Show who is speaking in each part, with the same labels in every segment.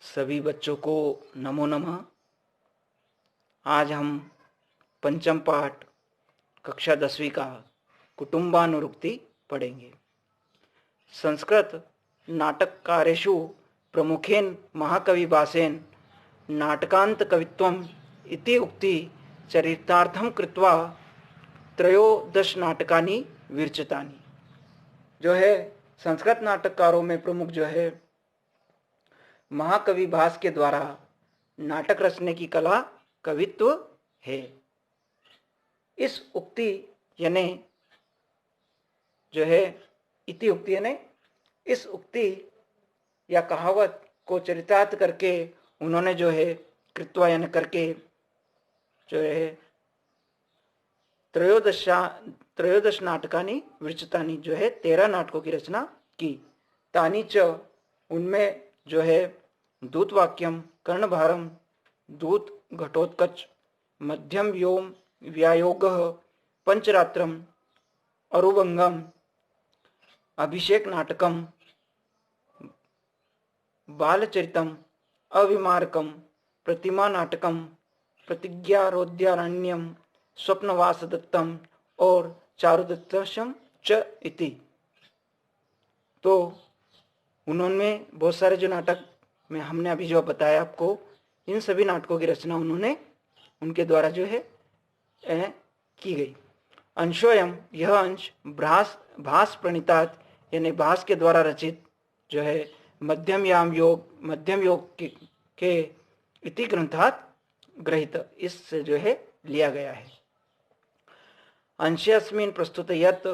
Speaker 1: सभी बच्चों को नमो नमः। आज हम पंचम पाठ कक्षा 10वीं का कुटुंबानुरुक्ति पढ़ेंगे। संस्कृत नाटककारेषु प्रमुखेन महाकविभासेन नाटकांत कवित्वम् इति उक्ति चरितार्थं कृत्वा त्रयोदश नाटकानि विरचितानि। जो है संस्कृत नाटककारों में प्रमुख जो है महाकवि भास के द्वारा नाटक रचने की कला कवित्व है। इस उक्ति यानी जो है इति उक्ति यानी इस उक्ति या कहावत को चरितार्थ करके उन्होंने जो है कृत्वा यानी करके जो है त्रयोदश नाटकानि विरचितानि जो है 13 नाटकों की रचना की। तानि च उनमें जो है दूतवाक्यम, कर्णभारम, दूत घटोत्कच, मध्यम व्योम व्यायोगः, पंचरात्रम, अरुभंगम, अभिषेक नाटकम, बालचरितम, अविमारकम, प्रतिमा नाटकम, प्रतिज्ञारोद्यारण्यम, स्वप्नवासदत्तम और चारुदत्तम च इति। तो उन्होंने बहुत सारे जो नाटक में हमने अभी जो बताया आपको, इन सभी नाटकों की रचना उन्होंने उनके द्वारा जो है की गई। अंशोयम, यह अंश भास प्रणीतात यानी भास के द्वारा रचित जो है मध्यम योग के इति ग्रंथात ग्रहित, इससे जो है लिया गया है। अंशेऽस्मिन् प्रस्तुत यत्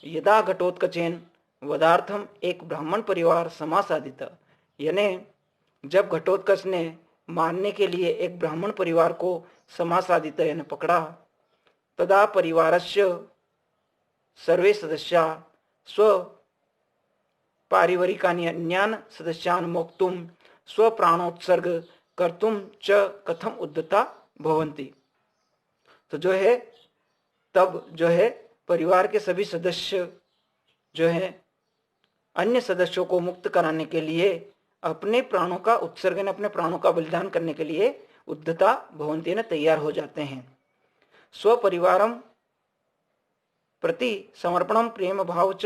Speaker 1: यदा घटोत्कचेन वदार्थम एक ब्राह्मण परिवार समासादित, यानी जब घटोत्कच ने मारने के लिए एक ब्राह्मण परिवार को समासादित यानी पकड़ा, तदा परिवारस्य सर्वे सदस्या स्व पारिवारिकानि अन्यान् सदस्यान् मोक्तुं स्वप्राणोत्सर्ग कर्तुं च कथम उद्यता भवन्ति। तो जो है तब जो है परिवार के सभी सदस्य जो है अन्य सदस्यों को मुक्त कराने के लिए अपने प्राणों का उत्सर्ग ने अपने प्राणों का बलिदान करने के लिए उद्धता भवन्ति ने तैयार हो जाते हैं। स्वपरिवारम प्रति समर्पणम प्रेम भाव च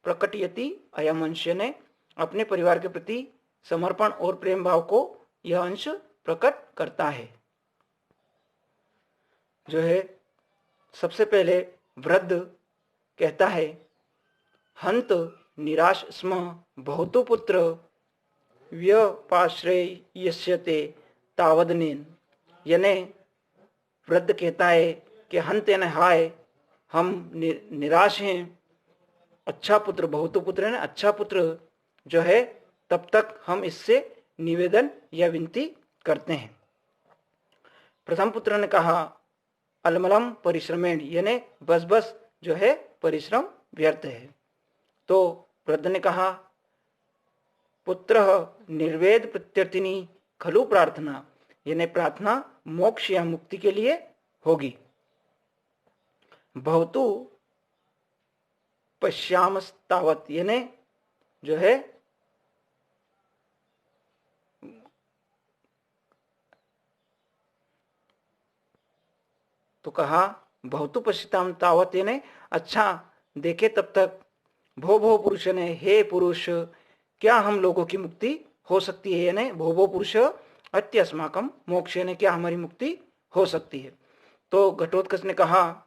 Speaker 1: प्रकटयति अयम अंश, ने अपने परिवार के प्रति समर्पण और प्रेम भाव को यह अंश प्रकट करता है। जो है सबसे पहले वृद्ध कहता है, हंत निराश स्म बहुतो पुत्र व्यपाश्रयस्यते तावदनेन, यानी वृद्ध कहता है कि हंत यानी हाय, हम निराश हैं, अच्छा पुत्र, बहुतो पुत्र है अच्छा पुत्र जो है, तब तक हम इससे निवेदन या विनती करते हैं। प्रथम पुत्र ने कहा अलमलम परिश्रमेण, यानी बस बस जो है परिश्रम व्यर्थ है। तो वृद्ध ने कहा पुत्र निर्वेद प्रत्यर्थिनी खलु प्रार्थना, यानी प्रार्थना मोक्ष या मुक्ति के लिए होगी। बहुतु पश्यामस्तावत, यानी जो है तो कहा बहुतु पश्यताम तावत, यानी अच्छा देखे तब तक। भो पुरुष ने, हे पुरुष, क्या हम लोगों की मुक्ति हो सकती है, यानी भो पुरुष अत्य अस्माकम मोक्ष, यानी क्या हमारी मुक्ति हो सकती है। तो घटोत्कच ने कहा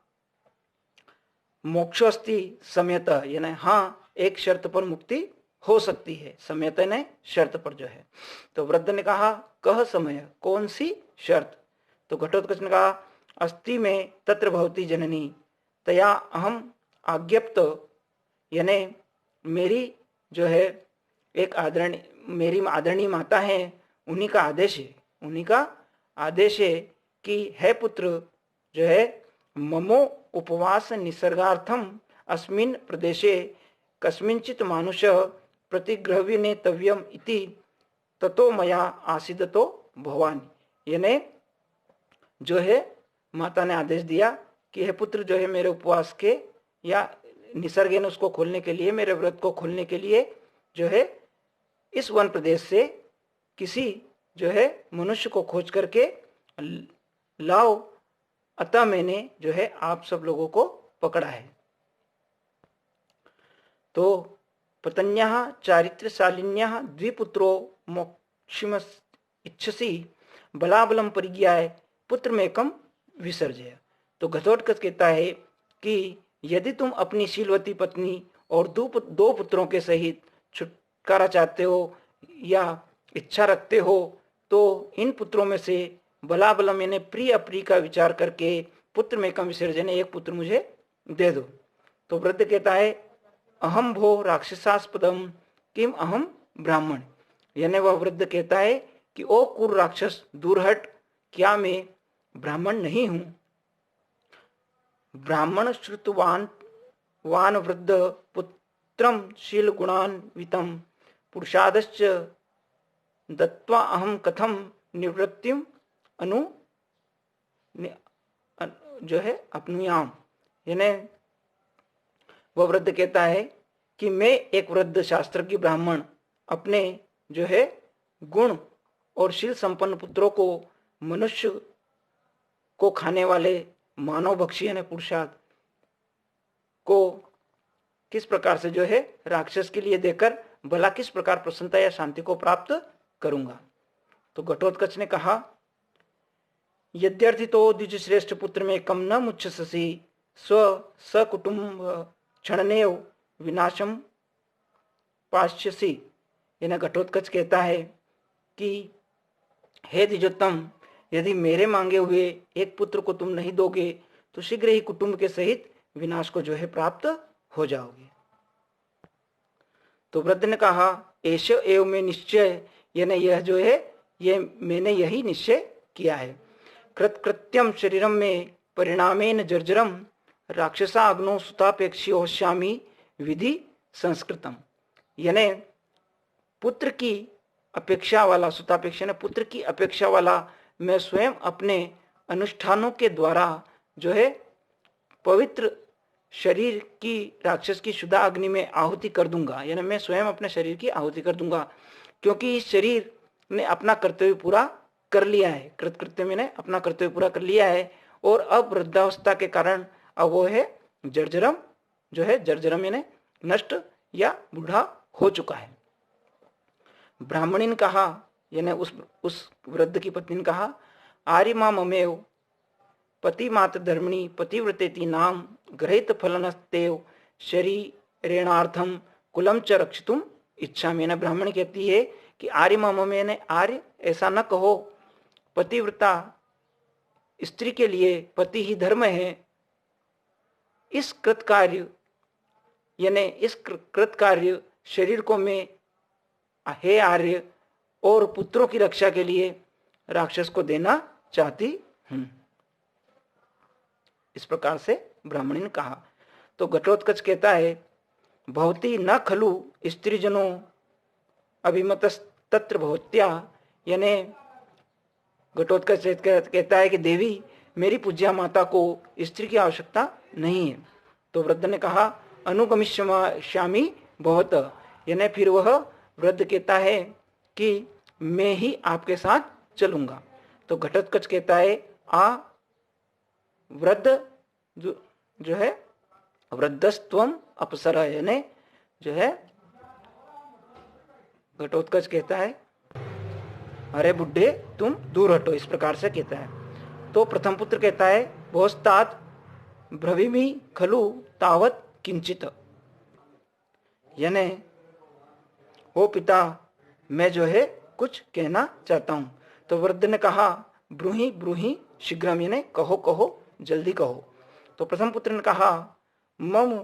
Speaker 1: मोक्षोस्ति समयत, यानी हाँ एक शर्त पर मुक्ति हो सकती है, समयत ने शर्त पर जो है। तो वृद्ध ने कहा कह समय, कौन सी शर्त। तो घटोत्कच ने कहा अस्ति में तत्र भवती जननी तया अहम आज्ञप्त, यानी मेरी जो है एक मेरी आदरणीय माता है, उन्हीं का आदेश है कि है पुत्र जो है ममो उपवास निसर्गार्थम अस्मिन् प्रदेशे कस्मिंचित मानुष प्रतिग्रहव्य नेतव्यम इति ततो मया आसीदतो भवानी, यानी जो है माता ने आदेश दिया कि हे पुत्र जो है मेरे उपवास के या निसर्ग ने उसको खोलने के लिए, मेरे व्रत को खोलने के लिए जो है इस वन प्रदेश से किसी जो है मनुष्य को खोज करके लाओ, अतः मैंने जो है आप सब लोगों को पकड़ा है। तो पत्न्याः चारित्रशालिन्याः द्विपुत्रो मोक्षिम इच्छसि बलाबलम परिज्ञाय पुत्रमेकम विसर्जय। तो घटोत्कच कहता है कि यदि तुम अपनी शीलवती पत्नी और दो पुत्रों के सहित छुटकारा चाहते हो या इच्छा रखते हो, तो इन पुत्रों में से बलाबलम यानी प्रिय अप्रिय का विचार करके पुत्र में कम विसर्जन, एक पुत्र मुझे दे दो। तो वृद्ध कहता है अहम भो राक्षसास्पदम किम अहम ब्राह्मण, यानी वह वृद्ध कहता है कि ओ कुर राक्षस दूर हट, क्या मैं ब्राह्मण नहीं हूं। ब्राह्मण श्रुतवान वान वृद्ध पुत्रम शील गुणान्वितम पुरुषादश्च दत्वा अहम कथम निवृत्तिम अनु जो है अपनुयाम, यानी वह वृद्ध कहता है कि मैं एक वृद्ध शास्त्रज्ञ ब्राह्मण अपने जो है गुण और शील संपन्न पुत्रों को मनुष्य को खाने वाले मानव भक्षी यानी पुरुषार्थ को किस प्रकार से जो है राक्षस के लिए देकर भला किस प्रकार प्रसन्नता या शांति को प्राप्त करूंगा। तो घटोत्कच ने कहा यद्यर्थितो द्विज श्रेष्ठ पुत्र में कम न मुच्छसि स्व सकुटुंब क्षणनेव विनाशम पाश्यसि। यानी घटोत्कच कहता है कि हे द्विजोत्तम, यदि मेरे मांगे हुए एक पुत्र को तुम नहीं दोगे तो शीघ्र ही कुटुंब के सहित विनाश को जो है प्राप्त हो जाओगे। तो वृद्ध ने कहा ऐश एव में निश्चय, यानी यह जो है ये मैंने यही निश्चय किया है। कृत्यम शरीरम में परिणामेन जर्जरम राक्षसा अग्नो सुतापेक्षी होश्यामी विधि संस्कृतम, यानी पुत्र की अपेक्षा वाला, सुतापेक्षा ने पुत्र की अपेक्षा वाला मैं स्वयं अपने अनुष्ठानों के द्वारा जो है पवित्र शरीर की राक्षस की शुद्धा अग्नि में आहुति कर दूंगा, यानी मैं स्वयं अपने शरीर की आहुति कर दूंगा, क्योंकि इस शरीर ने अपना कर्तव्य पूरा कर लिया है। कृतकृत्य में ने अपना कर्तव्य पूरा कर लिया है और अब वृद्धावस्था के कारण अब वो है जर्जरम, जो है जर्जरम यानी नष्ट या बूढ़ा हो चुका है। ब्राह्मणी ने कहा, यानी उस वृद्ध की पत्नी ने कहा आर्य मामेव पति मात्र धर्मिणी पतिव्रतेति नाम ग्रहित फलनस्तेव शरीरेणार्थम कुलम च रक्षितुम इच्छा में। ब्राह्मण कहती है कि आर्य मामे ने आर्य ऐसा न कहो, पतिव्रता स्त्री के लिए पति ही धर्म है। इस कृतकार्य यानी इस कृतकार्य शरीर को मैं हे आर्य और पुत्रों की रक्षा के लिए राक्षस को देना चाहती हूं। इस प्रकार से ब्राह्मणी ने कहा। तो घटोत्कच कहता है भवती न खलु स्त्रीजनों अभिमतस्तत्र भवत्या, यानी घटोत्कच कहता है कि देवी मेरी पूज्या माता को स्त्री की आवश्यकता नहीं है। तो वृद्ध ने कहा अनुगमिष्यामि भवत, यानी फिर वह वृद्ध कहता है कि मैं ही आपके साथ चलूंगा। तो घटोत्कच कहता है आ वृद्ध जो है वृद्धस्त्वम अपसर, यानी जो है घटोत्कच कहता है अरे बुढ़े तुम दूर हटो, इस प्रकार से कहता है। तो प्रथम पुत्र कहता है भोस्तात भ्रविमी खलु तावत किंचित, यानी ओ पिता मैं जो है कुछ कहना चाहता हूं। तो वृद्ध ने कहा ब्रूहि ब्रूहि शीघ्रम, यानी कहो कहो जल्दी कहो। तो प्रथम पुत्र ने कहा मम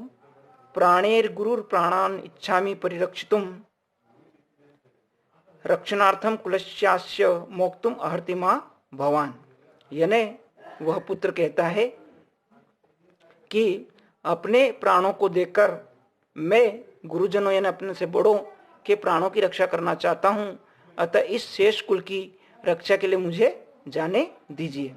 Speaker 1: प्राणेर गुरुर प्राणान इच्छामि परिरक्षितुम रक्षणार्थम कुलस्यास्य मोक्तुम अहर्ति मां भवान, यानी वह पुत्र कहता है कि अपने प्राणों को देकर मैं गुरुजनों यानी अपने से बड़ों के प्राणों की रक्षा करना चाहता हूं, अतः इस शेष कुल की रक्षा के लिए मुझे जाने दीजिए।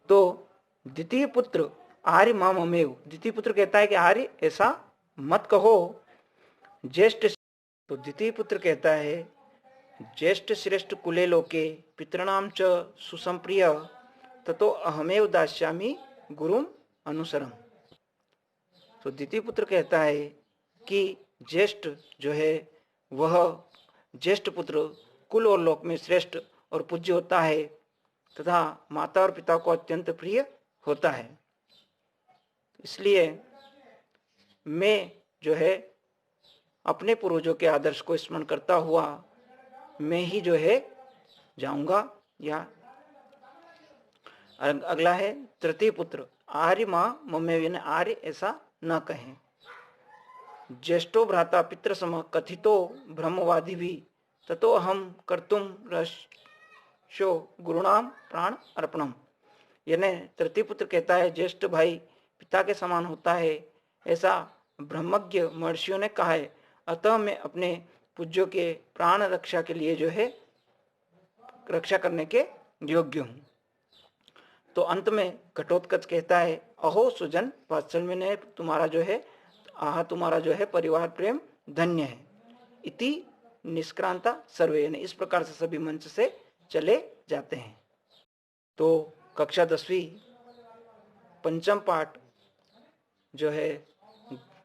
Speaker 1: तो द्वितीय पुत्र आर्य मामेव, द्वितीय पुत्र कहता है कि आर्य ऐसा मत कहो। ज्येष्ठ, तो द्वितीय पुत्र कहता है ज्येष्ठ श्रेष्ठ कुले लोके पितृणाम च सुसंप्रिय ततो अहमेव दास्यामि गुरुम अनुसरम। तो द्वितीय पुत्र कहता है कि ज्येष्ठ जो है वह ज्येष्ठ पुत्र कुल और लोक में श्रेष्ठ और पूज्य होता है तथा माता और पिता को अत्यंत प्रिय होता है। इसलिए मैं जो है अपने पूर्वजों के आदर्श को स्मरण करता हुआ मैं ही जो है जाऊंगा। या अगला है तृतीय पुत्र, आर्य मां मम्मे, आर्य ऐसा न कहें। ज्येष्ठो भ्राता पितृ सम कथितो ब्रह्मवादी भी ततो हम कर्तुम रशो गुरुणाम प्राण अर्पणम। यानी तृतीय पुत्र कहता है ज्येष्ठ भाई पिता के समान होता है, ऐसा ब्रह्मज्ञ महर्षियों ने कहा है, अतः मैं अपने पूज्यों के प्राण रक्षा के लिए जो है रक्षा करने के योग्य हूं। तो अंत में घटोत्कच कहता है अहो सुजन वात्सल्य ने तुम्हारा जो है तुम्हारा जो है परिवार प्रेम धन्य है। इति निष्क्रांता सर्वे, ने इस प्रकार से सभी मंच से चले जाते हैं। तो कक्षा 10वीं पंचम पाठ जो है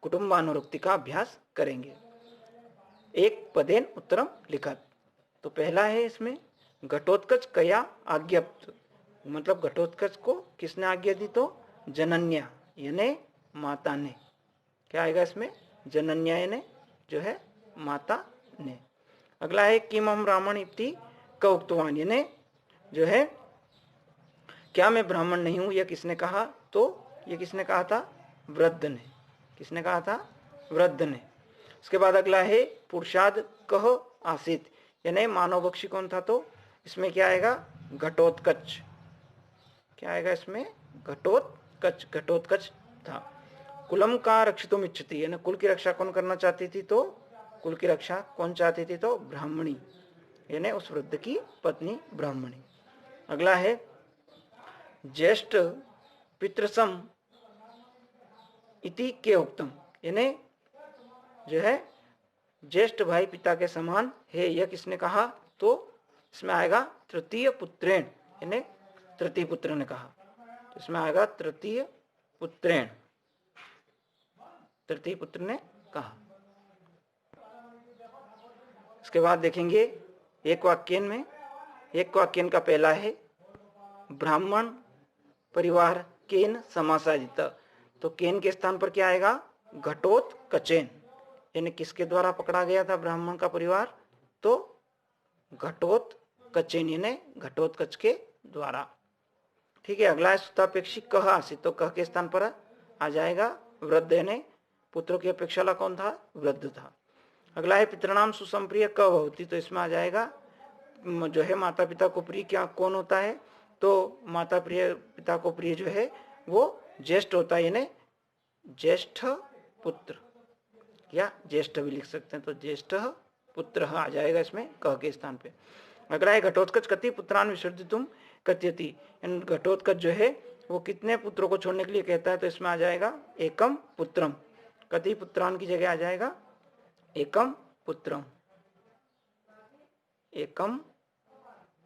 Speaker 1: कुटुंबानुरक्ति का अभ्यास करेंगे। एक पदेन उत्तरम लिखत। तो पहला है इसमें घटोत्कच कया आज्ञप्त, मतलब घटोत्कच को किसने आज्ञा दी? तो जनन्या यानी माता ने। क्या आएगा इसमें? जनन्या यानी जो है माता ने। अगला है किम हम ब्राह्मण इति क उक्तवान, यानी जो है क्या मैं ब्राह्मण नहीं हूं, यह किसने कहा? तो ये किसने कहा था? वृद्ध ने। किसने कहा था? वृद्ध ने। उसके बाद अगला है पुरुषाद कह आसित, यानी मानव बक्षी कौन था? तो इसमें क्या आएगा? घटोत्कच। क्या आएगा इसमें? घटोत्कच। घटोत्कच था। कुलम का रक्षितुम इच्छति, यानी कुल की रक्षा कौन करना चाहती थी? तो कुल की रक्षा कौन चाहती थी? तो ब्राह्मणी, यानी उस वृद्ध की पत्नी ब्राह्मणी। अगला है ज्येष्ठ पितृसम इति के उक्तम, यानी जो है ज्येष्ठ भाई पिता के समान है, यह किसने कहा? तो इसमें आएगा तृतीय पुत्रेण, यानी तृतीय पुत्र ने कहा। तो इसमें आएगा तृतीय पुत्रेण, तृतीय पुत्र ने कहा। इसके बाद देखेंगे एक वाक्यन में। एक वाक्यन का पहला है ब्राह्मण परिवार केन समासादित। तो केन के स्थान पर क्या आएगा? घटोत्कचेन, यानी किसके द्वारा पकड़ा गया था ब्राह्मण का परिवार? तो घटोत्कचेन, यानी घटोत्कच के द्वारा। ठीक है। अगला है सुतापेक्षी कह आसित। तो कह के स्थान पर आ जाएगा वृद्ध, यानी पुत्रों की अपेक्षा वाला कौन था? वृद्ध था। अगला है पितृणाम सुसंप्रिय क भवति। तो इसमें आ जाएगा जो है माता पिता को प्रिय क्या कौन होता है? तो माता प्रिय पिता को प्रिय जो है वो ज्येष्ठ होता है, यानी ज्येष्ठ पुत्र, या ज्येष्ठ भी लिख सकते हैं। तो ज्येष्ठ पुत्र आ जाएगा इसमें कह के स्थान पे। अगला है घटोत्कच कति पुत्रान विसर्जितुम कथयति, घटोत्कच जो है वो कितने पुत्रों को छोड़ने के लिए कहता है? तो इसमें आ जाएगा एकम पुत्रम। कति पुत्रान की जगह आ जाएगा एकम पुत्रम, एकम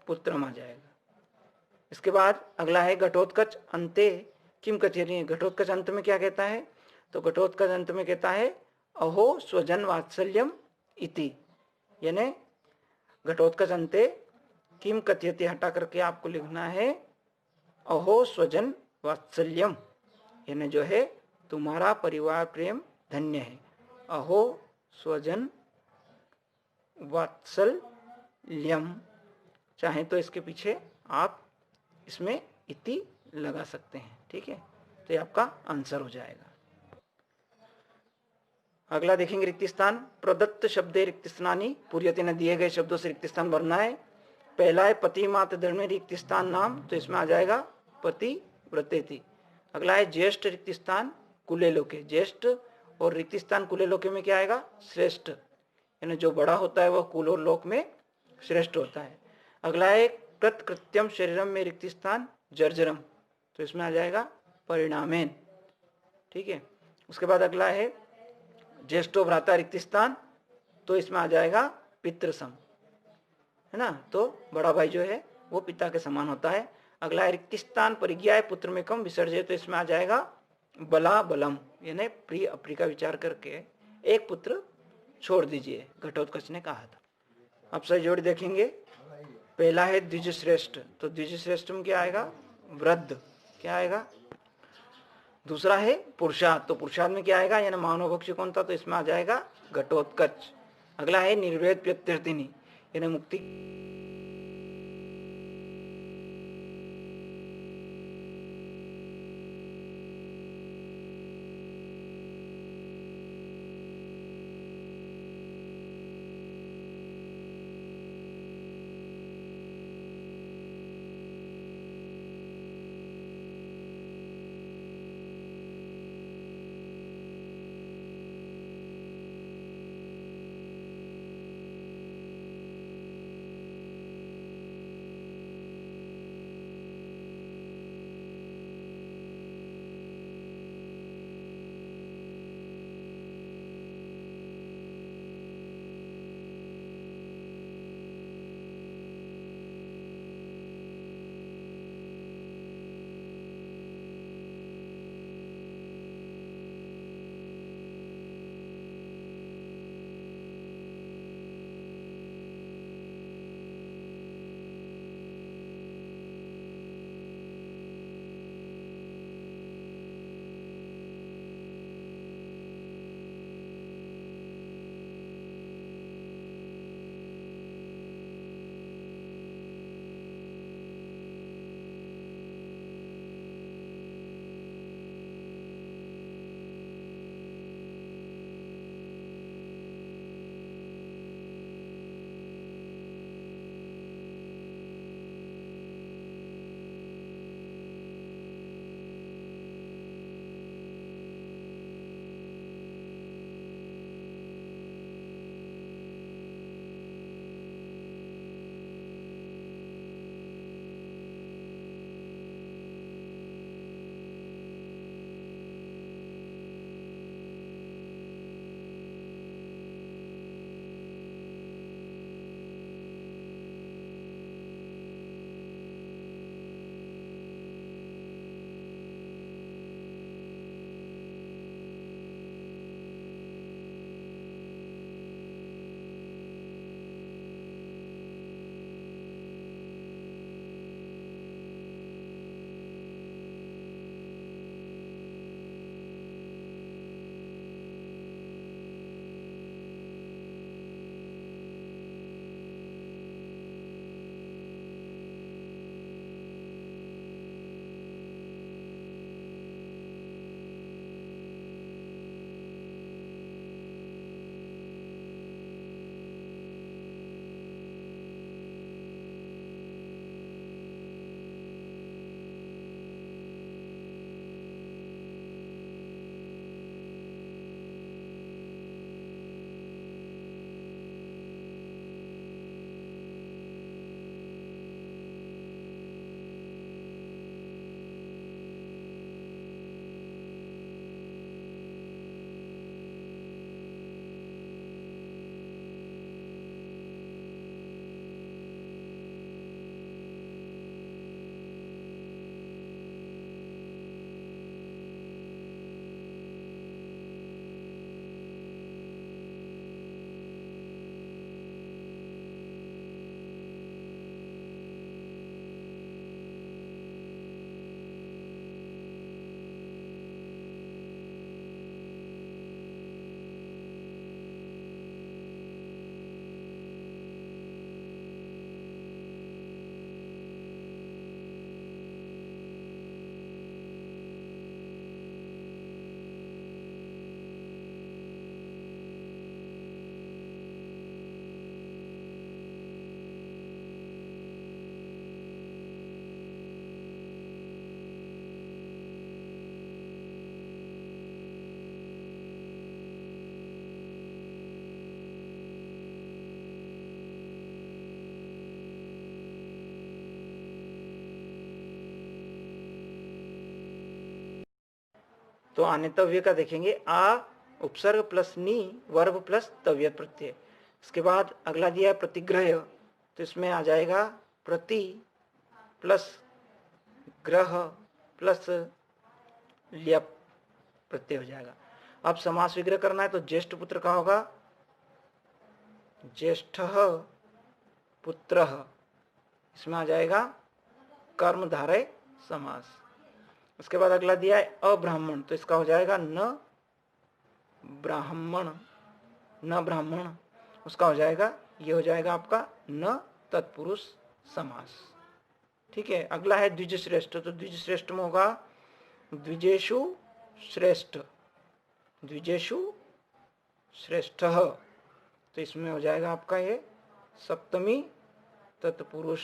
Speaker 1: पुत्रम आ जाएगा। इसके बाद अगला है घटोत्कच अंते किम कथयति। घटोत्कच अंत में क्या कहता है? तो घटोत्कच अंत में कहता है अहो स्वजन वात्सल्यम इति, यानी घटोत्कच अंते किम कथयति हटा करके आपको लिखना है अहो स्वजन वात्सल्यम, यानी जो है तुम्हारा परिवार प्रेम धन्य है। अहो स्वजन वात्सल्यम, चाहे तो इसके पीछे आप इसमें इति लगा सकते हैं। ठीक है। तो ये आपका आंसर हो जाएगा। अगला देखेंगे रिक्त स्थान। प्रदत्त शब्दे रिक्त स्थानी पूर्यते न, दिए गए शब्दों से रिक्त स्थान भरना है। पहला है पति मात धर्म रिक्त स्थान नाम। तो इसमें आ जाएगा पति व्रतेति। अगला है ज्येष्ठ रिक्त स्थान कुले लोके। ज्येष्ठ और रिक्त स्थान कुले लोके में क्या आएगा? श्रेष्ठ, यानी जो बड़ा होता है वह कुल और लोक में श्रेष्ठ होता है। अगला है कृत्यम शरीरम में रिक्त स्थान जर्जरम। तो इसमें आ जाएगा परिणामेन। ठीक है। उसके बाद अगला है ज्येष्ठो भ्राता रिक्त स्थान। तो इसमें आ जाएगा पितृसम। है ना। तो बड़ा भाई जो है वो पिता के समान होता है। अगला है रिक्तिस्तान परिज्ञाय पुत्र में कम विसर्जय, तो इसमें आ जाएगा बला बलम, यानी प्रिय अप्रिय का विचार करके एक पुत्र छोड़ दीजिए, घटोत्कच ने कहा था। अब सही जोड़ी देखेंगे, पहला है द्विजश्रेष्ठ, तो द्विजश्रेष्ठ में क्या आएगा, वृद्ध, क्या आएगा। दूसरा है पुरुषार्थ, तो पुरुषार्थ में क्या आएगा, यानी मानव भक्ष्य कौन था, तो इसमें आ जाएगा घटोत्कच। अगला है निर्वेद प्रत्यर्थिनी, यानी मुक्ति तो आनेतव्य का देखेंगे, आ उपसर्ग प्लस नी वर्ब प्लस तव्य प्रत्यय। इसके बाद अगला दिया है प्रतिग्रह, तो तो इसमें आ जाएगा प्रति प्लस ग्रह प्लस ल्यप प्रत्यय हो जाएगा। अब समास विग्रह करना है तो ज्येष्ठ पुत्र का होगा ज्येष्ठ पुत्र, इसमें आ जाएगा कर्मधारय समास। उसके बाद अगला दिया है अब्राह्मण, तो इसका हो जाएगा न ब्राह्मण, न ब्राह्मण, उसका हो जाएगा, ये हो जाएगा आपका न तत्पुरुष समास। ठीक है। अगला है द्विज श्रेष्ठ, तो द्विज श्रेष्ठ में होगा द्विजेषु श्रेष्ठ, द्विजेषु श्रेष्ठ, तो इसमें हो जाएगा आपका ये सप्तमी तत्पुरुष।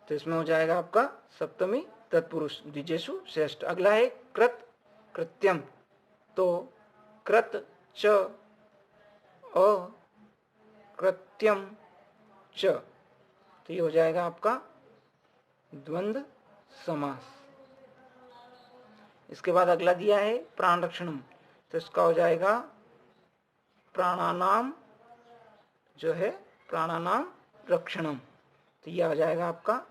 Speaker 1: तो इसमें हो जाएगा आपका सप्तमी तत्पुरुष द्विजेषु श्रेष्ठ। अगला है कृत कृत्यम, तो कृत च अकृत्यम च, तो ये हो जाएगा आपका द्वंद्व समास। इसके बाद अगला दिया है प्राण रक्षणम, तो इसका हो जाएगा प्राणानाम, जो है प्राणानाम रक्षणम, तो यह हो जाएगा आपका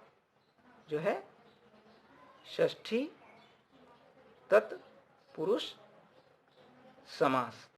Speaker 1: जो है षष्ठी तत्पुरुष समास।